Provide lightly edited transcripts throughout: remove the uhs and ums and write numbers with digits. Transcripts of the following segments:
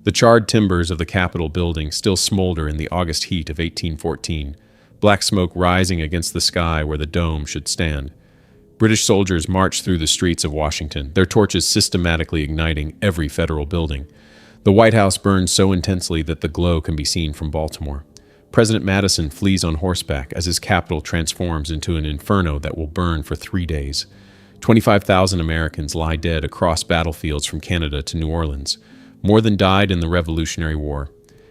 The charred timbers of the Capitol building still smolder in the August heat of 1814, black smoke rising against the sky where the dome should stand. British soldiers march through the streets of Washington, their torches systematically igniting every federal building. The White House burns so intensely that the glow can be seen from Baltimore. President Madison flees on horseback as his capital transforms into an inferno that will burn for 3 days. 25,000 Americans lie dead across battlefields from Canada to New Orleans, more than died in the Revolutionary War.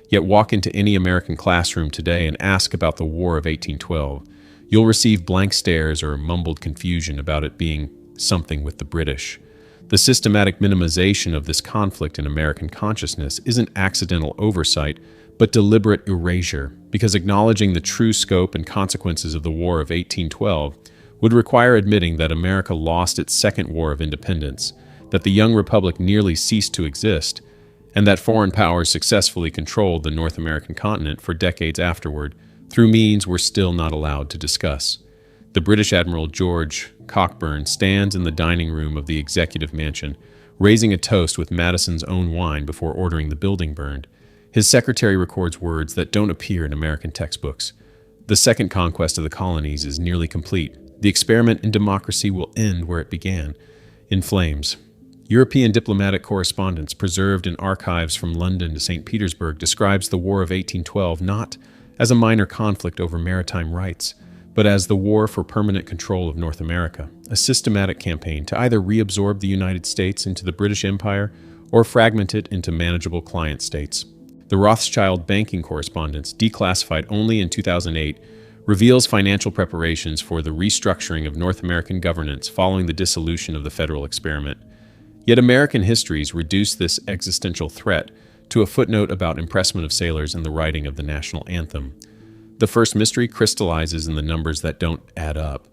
Yet walk into any American classroom today and ask about the War of 1812. You'll receive blank stares or mumbled confusion about it being something with the British. The systematic minimization of this conflict in American consciousness isn't accidental oversight, but deliberate erasure, because acknowledging the true scope and consequences of the War of 1812 would require admitting that America lost its second war of independence, that the young republic nearly ceased to exist, and that foreign powers successfully controlled the North American continent for decades afterward, through means we're still not allowed to discuss. The British Admiral George Cockburn stands in the dining room of the Executive Mansion, raising a toast with Madison's own wine before ordering the building burned. His secretary records words that don't appear in American textbooks. The second conquest of the colonies is nearly complete. The experiment in democracy will end where it began, in flames. European diplomatic correspondence preserved in archives from London to St. Petersburg describes the War of 1812 not as a minor conflict over maritime rights, but as the war for permanent control of North America, a systematic campaign to either reabsorb the United States into the British Empire or fragment it into manageable client states. The Rothschild banking correspondence, declassified only in 2008, reveals financial preparations for the restructuring of North American governance following the dissolution of the federal experiment. Yet American histories reduce this existential threat to a footnote about impressment of sailors and the writing of the national anthem. The first mystery crystallizes in the numbers that don't add up.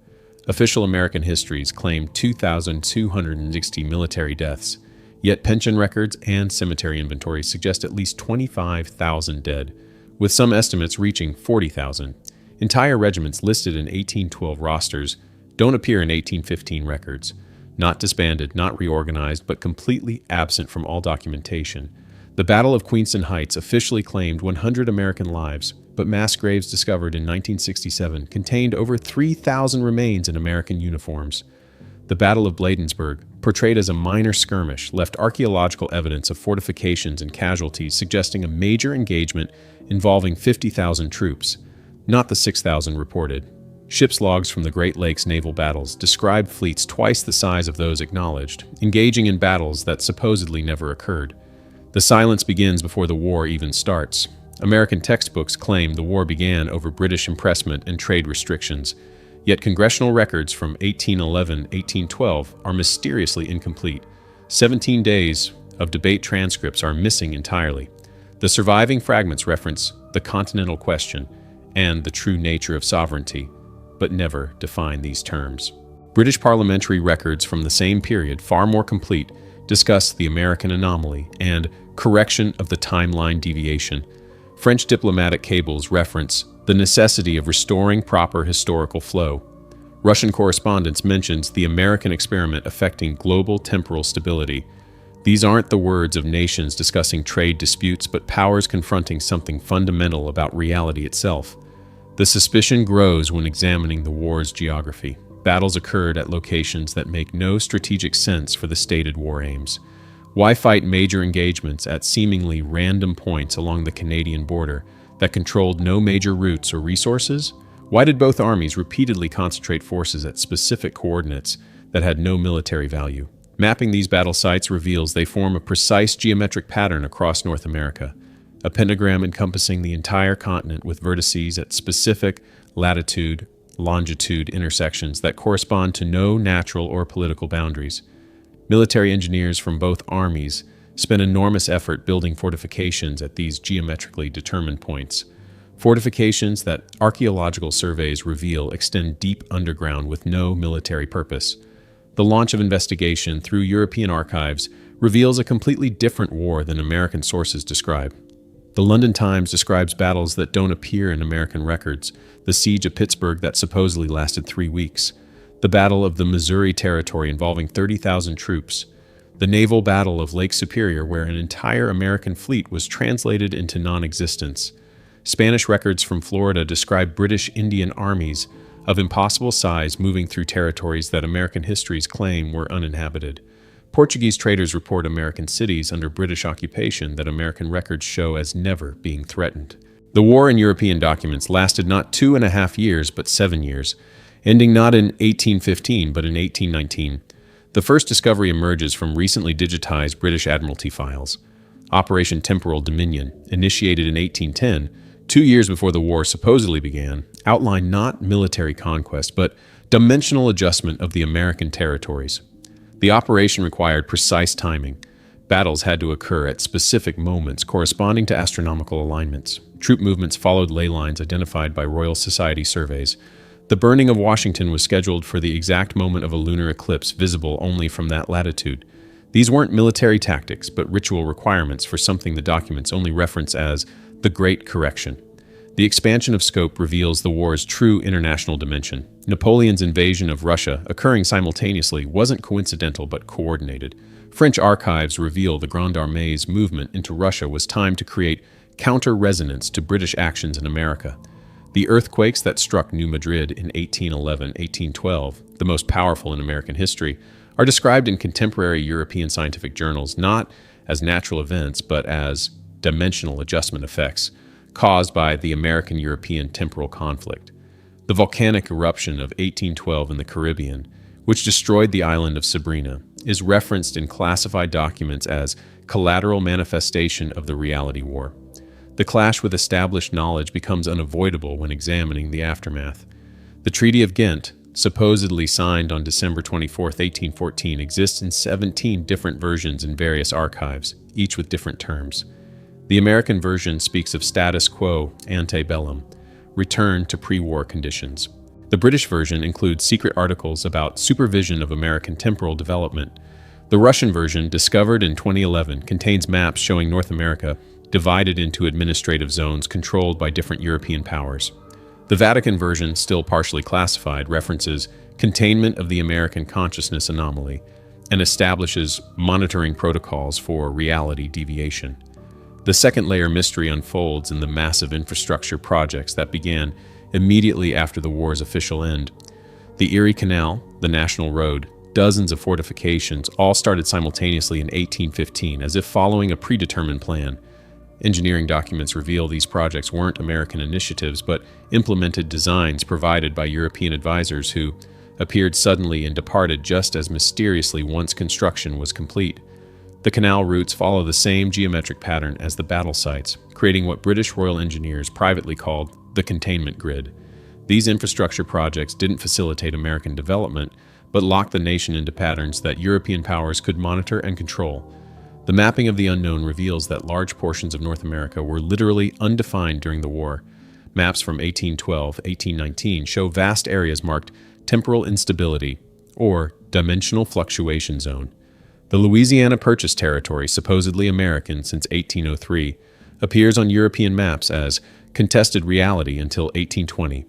Official American histories claim 2,260 military deaths, yet pension records and cemetery inventories suggest at least 25,000 dead, with some estimates reaching 40,000. Entire regiments listed in 1812 rosters don't appear in 1815 records, not disbanded, not reorganized, but completely absent from all documentation. The Battle of Queenston Heights officially claimed 100 American lives, but mass graves discovered in 1967 contained over 3,000 remains in American uniforms. The Battle of Bladensburg, portrayed as a minor skirmish, left archaeological evidence of fortifications and casualties suggesting a major engagement involving 50,000 troops, not the 6,000 reported. Ship's logs from the Great Lakes naval battles describe fleets twice the size of those acknowledged, engaging in battles that supposedly never occurred. The silence begins before the war even starts. American textbooks claim the war began over British impressment and trade restrictions, yet congressional records from 1811-1812 are mysteriously incomplete. 17 days of debate transcripts are missing entirely. The surviving fragments reference the continental question and the true nature of sovereignty, but never define these terms. British parliamentary records from the same period, far more complete, discuss the American anomaly and correction of the timeline deviation. French diplomatic cables reference the necessity of restoring proper historical flow. Russian correspondence mentions the American experiment affecting global temporal stability. These aren't the words of nations discussing trade disputes, but powers confronting something fundamental about reality itself. The suspicion grows when examining the war's geography. Battles occurred at locations that make no strategic sense for the stated war aims. Why fight major engagements at seemingly random points along the Canadian border that controlled no major routes or resources? Why did both armies repeatedly concentrate forces at specific coordinates that had no military value? Mapping these battle sites reveals they form a precise geometric pattern across North America, a pentagram encompassing the entire continent with vertices at specific latitude, longitude intersections that correspond to no natural or political boundaries. Military engineers from both armies spent enormous effort building fortifications at these geometrically determined points. Fortifications that archaeological surveys reveal extend deep underground with no military purpose. The launch of investigation through European archives reveals a completely different war than American sources describe. The London Times describes battles that don't appear in American records, the siege of Pittsburgh that supposedly lasted 3 weeks, the Battle of the Missouri Territory involving 30,000 troops, The naval battle of Lake Superior, where an entire American fleet was translated into non-existence. Spanish records from Florida describe British Indian armies of impossible size moving through territories that American histories claim were uninhabited. Portuguese traders report American cities under British occupation that American records show as never being threatened. The war in European documents lasted not 2.5 years, but 7 years, ending not in 1815, but in 1819. The first discovery emerges from recently digitized British Admiralty files. Operation Temporal Dominion, initiated in 1810, 2 years before the war supposedly began, outlined not military conquest, but dimensional adjustment of the American territories. The operation required precise timing. Battles had to occur at specific moments corresponding to astronomical alignments. Troop movements followed ley lines identified by Royal Society surveys. The burning of Washington was scheduled for the exact moment of a lunar eclipse visible only from that latitude. These weren't military tactics, but ritual requirements for something the documents only reference as the Great Correction. The expansion of scope reveals the war's true international dimension. Napoleon's invasion of Russia, occurring simultaneously, wasn't coincidental but coordinated. French archives reveal the Grande Armée's movement into Russia was timed to create counter-resonance to British actions in America. The earthquakes that struck New Madrid in 1811-1812, the most powerful in American history, are described in contemporary European scientific journals not as natural events but as dimensional adjustment effects caused by the American-European temporal conflict. The volcanic eruption of 1812 in the Caribbean, which destroyed the island of Sabrina, is referenced in classified documents as collateral manifestation of the reality war. The clash with established knowledge becomes unavoidable when examining the aftermath. The Treaty of Ghent, supposedly signed on December 24, 1814, exists in 17 different versions in various archives, each with different terms. The American version speaks of status quo ante bellum, return to pre-war conditions. The British version includes secret articles about supervision of American temporal development. The Russian version, discovered in 2011, contains maps showing North America divided into administrative zones controlled by different European powers. The Vatican version, still partially classified, references containment of the American consciousness anomaly and establishes monitoring protocols for reality deviation. The second layer mystery unfolds in the massive infrastructure projects that began immediately after the war's official end. The Erie Canal, the National Road, dozens of fortifications all started simultaneously in 1815, as if following a predetermined plan. Engineering documents reveal these projects weren't American initiatives, but implemented designs provided by European advisors who appeared suddenly and departed just as mysteriously once construction was complete. The canal routes follow the same geometric pattern as the battle sites, creating what British Royal Engineers privately called the containment grid. These infrastructure projects didn't facilitate American development, but locked the nation into patterns that European powers could monitor and control. The mapping of the unknown reveals that large portions of North America were literally undefined during the war. Maps from 1812-1819 show vast areas marked temporal instability, or dimensional fluctuation zone. The Louisiana Purchase Territory, supposedly American since 1803, appears on European maps as contested reality until 1820.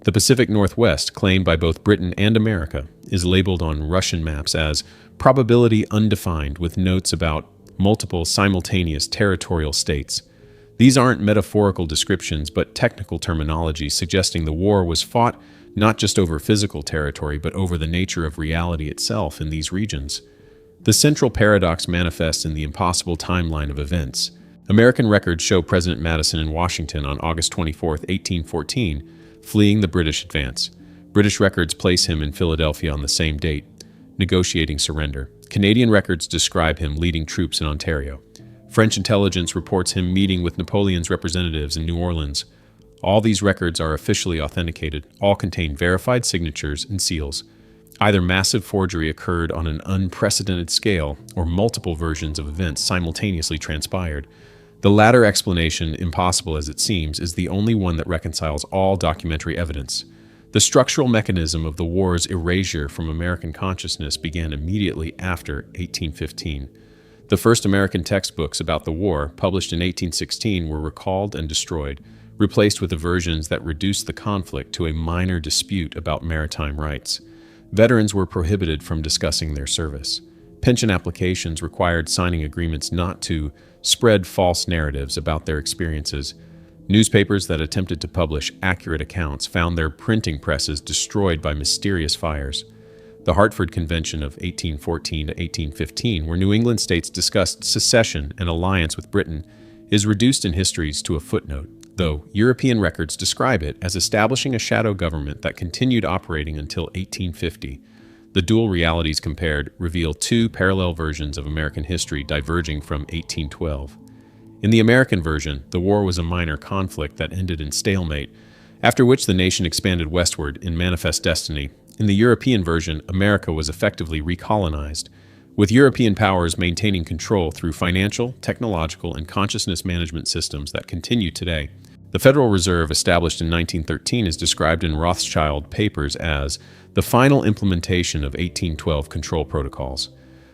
The Pacific Northwest, claimed by both Britain and America, is labeled on Russian maps as probability undefined with notes about multiple simultaneous territorial states. These aren't metaphorical descriptions, but technical terminology suggesting the war was fought not just over physical territory, but over the nature of reality itself in these regions. The central paradox manifests in the impossible timeline of events. American records show President Madison in Washington on August 24, 1814, fleeing the British advance. British records place him in Philadelphia on the same date, negotiating surrender. Canadian records describe him leading troops in Ontario. French intelligence reports him meeting with Napoleon's representatives in New Orleans. All these records are officially authenticated, all contain verified signatures and seals. Either massive forgery occurred on an unprecedented scale, or multiple versions of events simultaneously transpired. The latter explanation, impossible as it seems, is the only one that reconciles all documentary evidence. The structural mechanism of the war's erasure from American consciousness began immediately after 1815. The first American textbooks about the war, published in 1816, were recalled and destroyed, replaced with the versions that reduced the conflict to a minor dispute about maritime rights. Veterans were prohibited from discussing their service. Pension applications required signing agreements not to spread false narratives about their experiences. Newspapers that attempted to publish accurate accounts found their printing presses destroyed by mysterious fires. The Hartford Convention of 1814 to 1815, where New England states discussed secession and alliance with Britain, is reduced in histories to a footnote, though European records describe it as establishing a shadow government that continued operating until 1850. The dual realities compared reveal two parallel versions of American history diverging from 1812. In the American version, the war was a minor conflict that ended in stalemate, after which the nation expanded westward in manifest destiny. In the European version, America was effectively recolonized, with European powers maintaining control through financial, technological, and consciousness management systems that continue today. The Federal Reserve, established in 1913, is described in Rothschild papers as the final implementation of 1812 control protocols.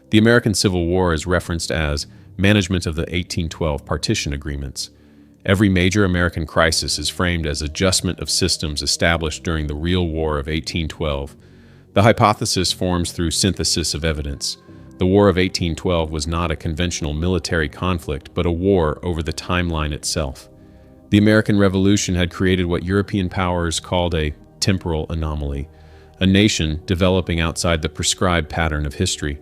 The American Civil War is referenced as management of the 1812 partition agreements. Every major American crisis is framed as adjustment of systems established during the real War of 1812. The hypothesis forms through synthesis of evidence. The War of 1812 was not a conventional military conflict, but a war over the timeline itself. The American Revolution had created what European powers called a temporal anomaly, a nation developing outside the prescribed pattern of history.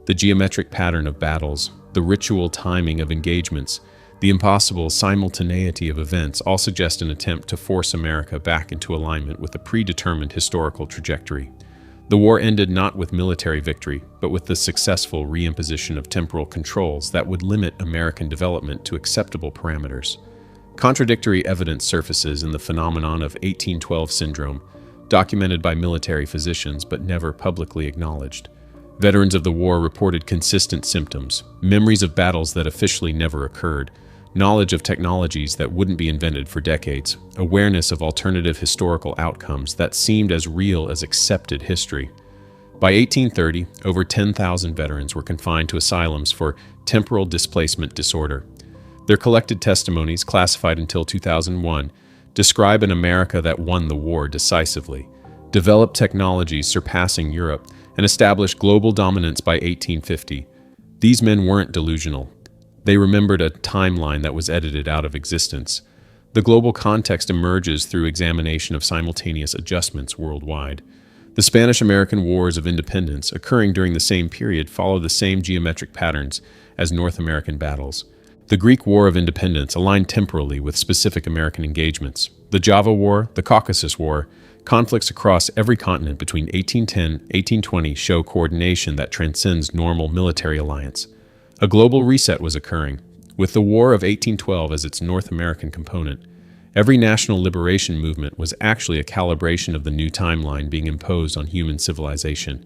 The geometric pattern of battles, the ritual timing of engagements, the impossible simultaneity of events all suggest an attempt to force America back into alignment with a predetermined historical trajectory. The war ended not with military victory, but with the successful reimposition of temporal controls that would limit American development to acceptable parameters. Contradictory evidence surfaces in the phenomenon of 1812 syndrome, documented by military physicians but never publicly acknowledged. Veterans of the war reported consistent symptoms, memories of battles that officially never occurred, knowledge of technologies that wouldn't be invented for decades, awareness of alternative historical outcomes that seemed as real as accepted history. By 1830, over 10,000 veterans were confined to asylums for temporal displacement disorder. Their collected testimonies, classified until 2001, describe an America that won the war decisively, developed technologies surpassing Europe, and established global dominance by 1850. These men weren't delusional. They remembered a timeline that was edited out of existence. The global context emerges through examination of simultaneous adjustments worldwide. The Spanish-American Wars of Independence, occurring during the same period, follow the same geometric patterns as North American battles. The Greek War of Independence aligned temporally with specific American engagements. The Java War, the Caucasus War, conflicts across every continent between 1810 and 1820 show coordination that transcends normal military alliance. A global reset was occurring, with the War of 1812 as its North American component. Every national liberation movement was actually a calibration of the new timeline being imposed on human civilization.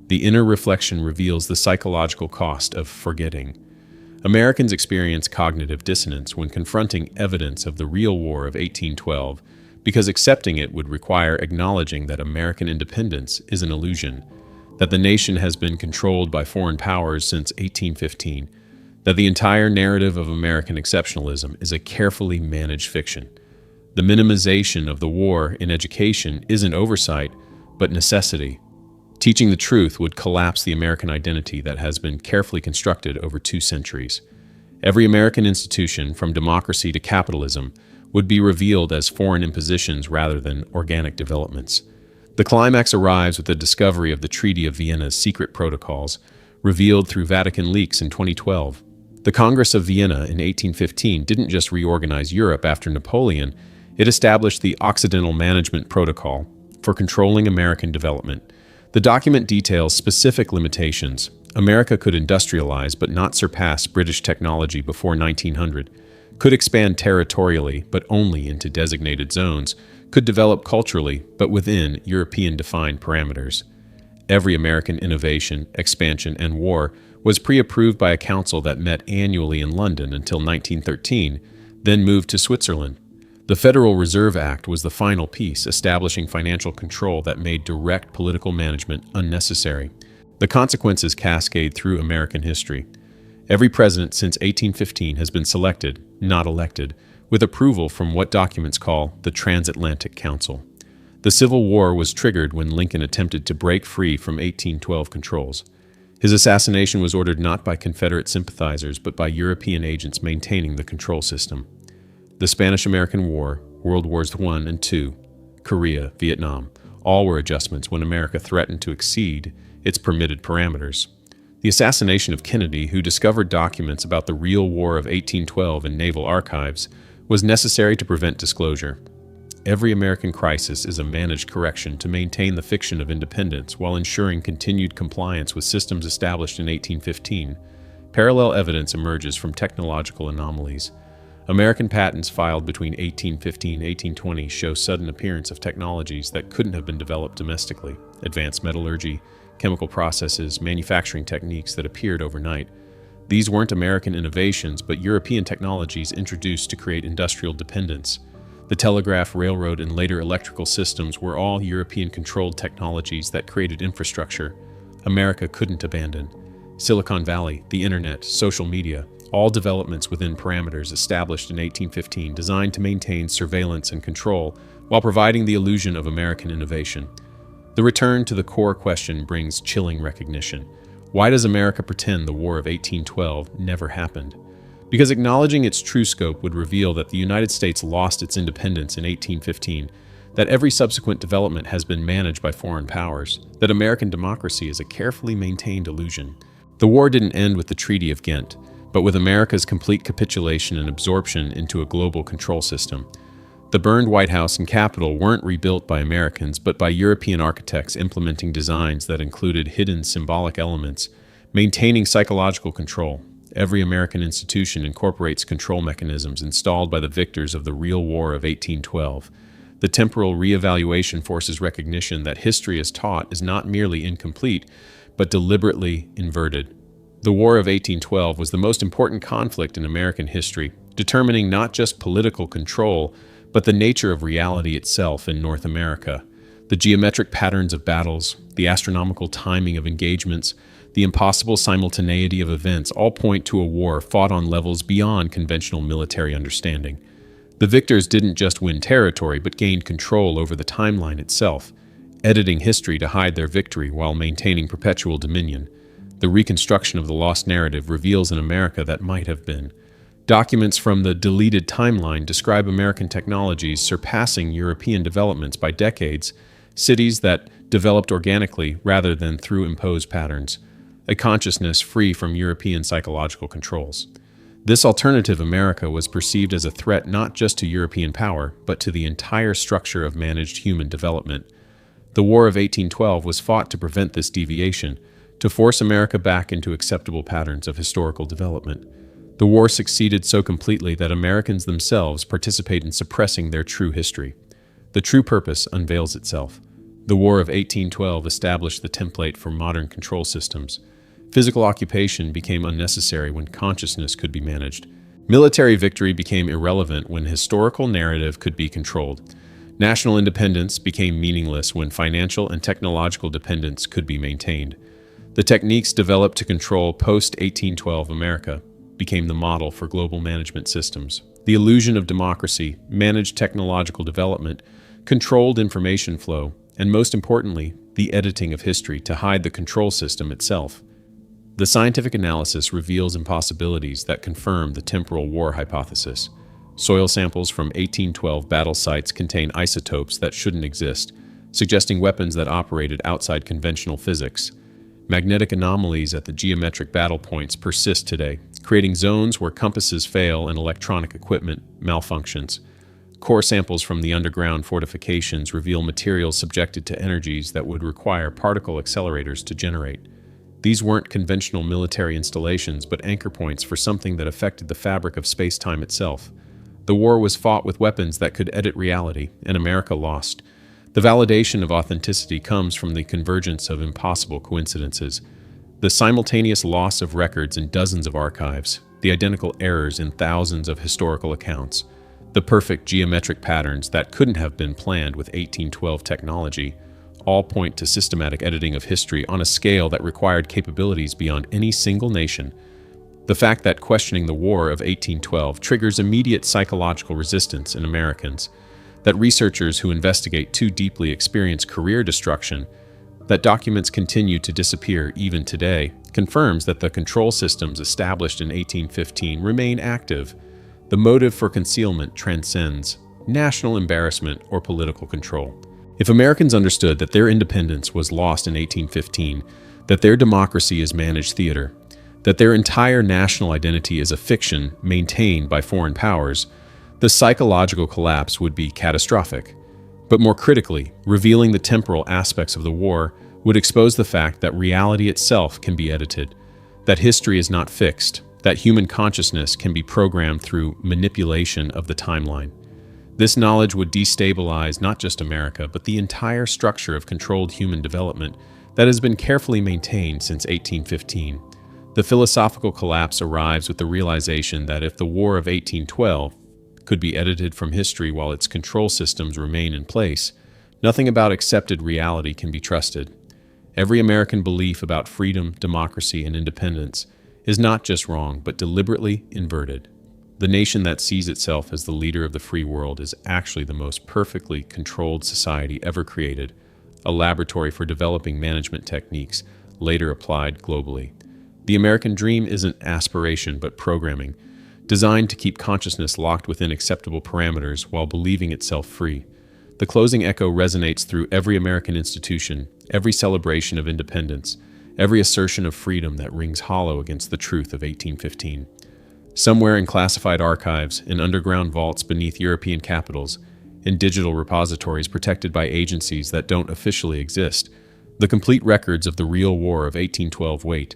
The inner reflection reveals the psychological cost of forgetting. Americans experience cognitive dissonance when confronting evidence of the real War of 1812, because accepting it would require acknowledging that American independence is an illusion, that the nation has been controlled by foreign powers since 1815, that the entire narrative of American exceptionalism is a carefully managed fiction. The minimization of the war in education isn't oversight, but necessity. Teaching the truth would collapse the American identity that has been carefully constructed over 2 centuries. Every American institution, from democracy to capitalism, would be revealed as foreign impositions rather than organic developments. The climax arrives with the discovery of the Treaty of Vienna's secret protocols, revealed through Vatican leaks in 2012. The Congress of Vienna in 1815 didn't just reorganize Europe after Napoleon, it established the Occidental Management Protocol for controlling American development. The document details specific limitations. America could industrialize but not surpass British technology before 1900, could expand territorially but only into designated zones, could develop culturally but within European-defined parameters. Every American innovation, expansion, and war was pre-approved by a council that met annually in London until 1913, then moved to Switzerland. The Federal Reserve Act was the final piece, establishing financial control that made direct political management unnecessary. The consequences cascade through American history. Every president since 1815 has been selected, not elected, with approval from what documents call the Transatlantic Council. The Civil War was triggered when Lincoln attempted to break free from 1812 controls. His assassination was ordered not by Confederate sympathizers, but by European agents maintaining the control system. The Spanish-American War, World Wars I and II, Korea, Vietnam, all were adjustments when America threatened to exceed its permitted parameters. The assassination of Kennedy, who discovered documents about the real War of 1812 in naval archives, was necessary to prevent disclosure. Every American crisis is a managed correction to maintain the fiction of independence while ensuring continued compliance with systems established in 1815. Parallel evidence emerges from technological anomalies. American patents filed between 1815 and 1820 show sudden appearance of technologies that couldn't have been developed domestically. Advanced metallurgy, chemical processes, manufacturing techniques that appeared overnight. These weren't American innovations, but European technologies introduced to create industrial dependence. The telegraph, railroad, and later electrical systems were all European-controlled technologies that created infrastructure America couldn't abandon. Silicon Valley, the internet, social media, all developments within parameters established in 1815 designed to maintain surveillance and control while providing the illusion of American innovation. The return to the core question brings chilling recognition. Why does America pretend the War of 1812 never happened? Because acknowledging its true scope would reveal that the United States lost its independence in 1815, that every subsequent development has been managed by foreign powers, that American democracy is a carefully maintained illusion. The war didn't end with the Treaty of Ghent, but with America's complete capitulation and absorption into a global control system. The burned White House and Capitol weren't rebuilt by Americans, but by European architects implementing designs that included hidden symbolic elements, maintaining psychological control. Every American institution incorporates control mechanisms installed by the victors of the real War of 1812. The temporal reevaluation forces recognition that history as taught is not merely incomplete, but deliberately inverted. The War of 1812 was the most important conflict in American history, determining not just political control, but the nature of reality itself in North America. The geometric patterns of battles, the astronomical timing of engagements, the impossible simultaneity of events all point to a war fought on levels beyond conventional military understanding. The victors didn't just win territory, but gained control over the timeline itself, editing history to hide their victory while maintaining perpetual dominion. The reconstruction of the lost narrative reveals an America that might have been. Documents from the deleted timeline describe American technologies surpassing European developments by decades, cities that developed organically rather than through imposed patterns, a consciousness free from European psychological controls. This alternative America was perceived as a threat not just to European power, but to the entire structure of managed human development. The War of 1812 was fought to prevent this deviation, to force America back into acceptable patterns of historical development. The war succeeded so completely that Americans themselves participate in suppressing their true history. The true purpose unveils itself. The War of 1812 established the template for modern control systems. Physical occupation became unnecessary when consciousness could be managed. Military victory became irrelevant when historical narrative could be controlled. National independence became meaningless when financial and technological dependence could be maintained. The techniques developed to control post-1812 America became the model for global management systems. The illusion of democracy, managed technological development, controlled information flow, and most importantly, the editing of history to hide the control system itself. The scientific analysis reveals impossibilities that confirm the temporal war hypothesis. Soil samples from 1812 battle sites contain isotopes that shouldn't exist, suggesting weapons that operated outside conventional physics. Magnetic anomalies at the geometric battle points persist today, creating zones where compasses fail and electronic equipment malfunctions. Core samples from the underground fortifications reveal materials subjected to energies that would require particle accelerators to generate. These weren't conventional military installations, but anchor points for something that affected the fabric of space-time itself. The war was fought with weapons that could edit reality, and America lost. The validation of authenticity comes from the convergence of impossible coincidences. The simultaneous loss of records in dozens of archives, the identical errors in thousands of historical accounts, the perfect geometric patterns that couldn't have been planned with 1812 technology, all point to systematic editing of history on a scale that required capabilities beyond any single nation. The fact that questioning the War of 1812 triggers immediate psychological resistance in Americans, that researchers who investigate too deeply experience career destruction, That documents continue to disappear even today confirms that the control systems established in 1815 remain active. The motive for concealment transcends national embarrassment or political control. If Americans understood that their independence was lost in 1815, that their democracy is managed theater, that their entire national identity is a fiction maintained by foreign powers, the psychological collapse would be catastrophic. But more critically, revealing the temporal aspects of the war would expose the fact that reality itself can be edited, that history is not fixed, that human consciousness can be programmed through manipulation of the timeline. This knowledge would destabilize not just America, but the entire structure of controlled human development that has been carefully maintained since 1815. The philosophical collapse arrives with the realization that if the War of 1812 could be edited from history while its control systems remain in place, nothing about accepted reality can be trusted. Every American belief about freedom, democracy, and independence is not just wrong, but deliberately inverted. The nation that sees itself as the leader of the free world is actually the most perfectly controlled society ever created, a laboratory for developing management techniques later applied globally. The American dream isn't aspiration but programming, designed to keep consciousness locked within acceptable parameters while believing itself free. The closing echo resonates through every American institution, every celebration of independence, every assertion of freedom that rings hollow against the truth of 1815. Somewhere in classified archives, in underground vaults beneath European capitals, in digital repositories protected by agencies that don't officially exist, the complete records of the real War of 1812 wait,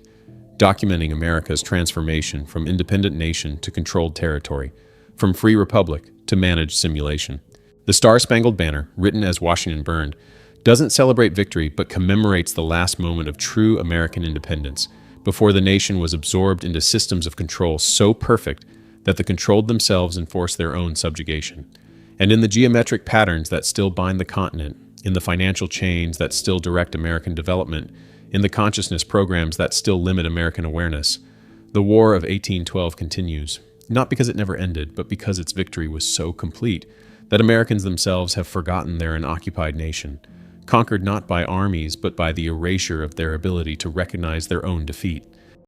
documenting America's transformation from independent nation to controlled territory, from free republic to managed simulation. The Star-Spangled Banner, written as Washington burned, doesn't celebrate victory but commemorates the last moment of true American independence, before the nation was absorbed into systems of control so perfect that the controlled themselves enforced their own subjugation. And in the geometric patterns that still bind the continent, in the financial chains that still direct American development, in the consciousness programs that still limit American awareness, the War of 1812 continues, not because it never ended, but because its victory was so complete that Americans themselves have forgotten they're an occupied nation, conquered not by armies but by the erasure of their ability to recognize their own defeat.